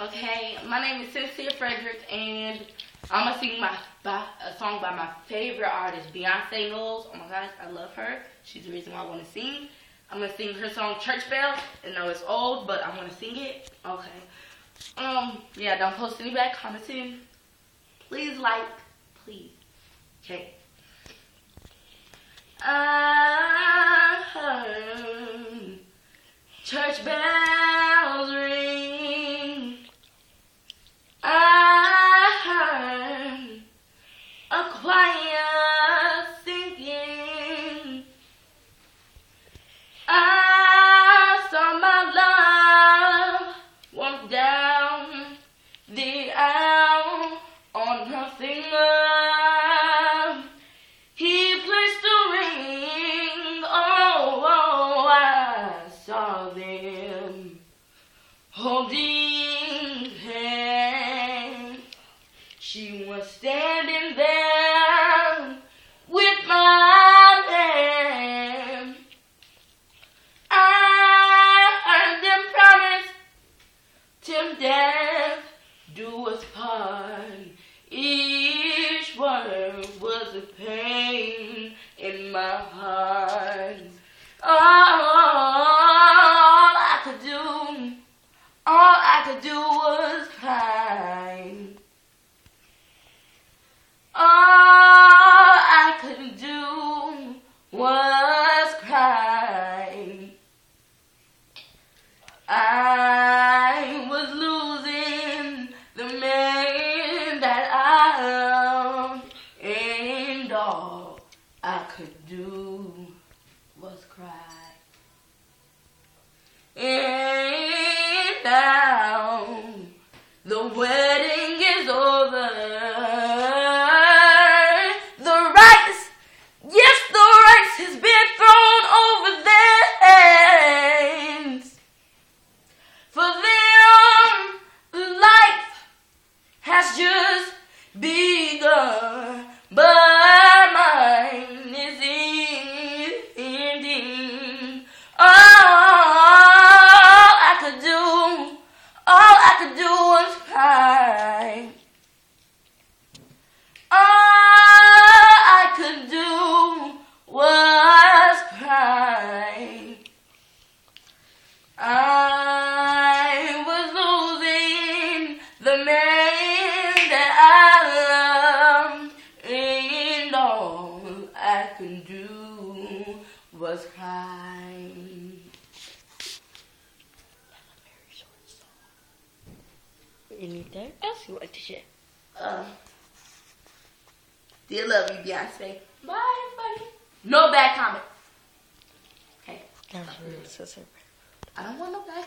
Okay, my name is Cynthia Frederick, and I'm gonna sing a song by my favorite artist, Beyonce Knowles. Oh my gosh, I love her. She's the reason why I want to sing. I'm gonna sing her song Church Bells. I know it's old, but I want to sing it. Okay. Yeah, don't post any bad comments in. Please like, please. Okay. I heard church bells ring. I heard a choir singing. I saw my love walk down the aisle on her finger. He placed a ring. Oh, I saw them holding hands. She was standing there with my man. I heard them promise till death do us part. Each word was a pain in my heart. All I could do was cry. All I could do was cry. I was losing the man that I loved, and all I could do was cry. And now the wedding is over. The rice, yes, the rice has been thrown over their hands. For them, life has just begun, but mine is ending. All I could do was cry. All I could do was cry. I was losing the man that I loved, and all I could do was cry. Anything else you want to share? Still love you, Beyonce. Bye, everybody. No bad comment. Okay. I don't want no bad comment.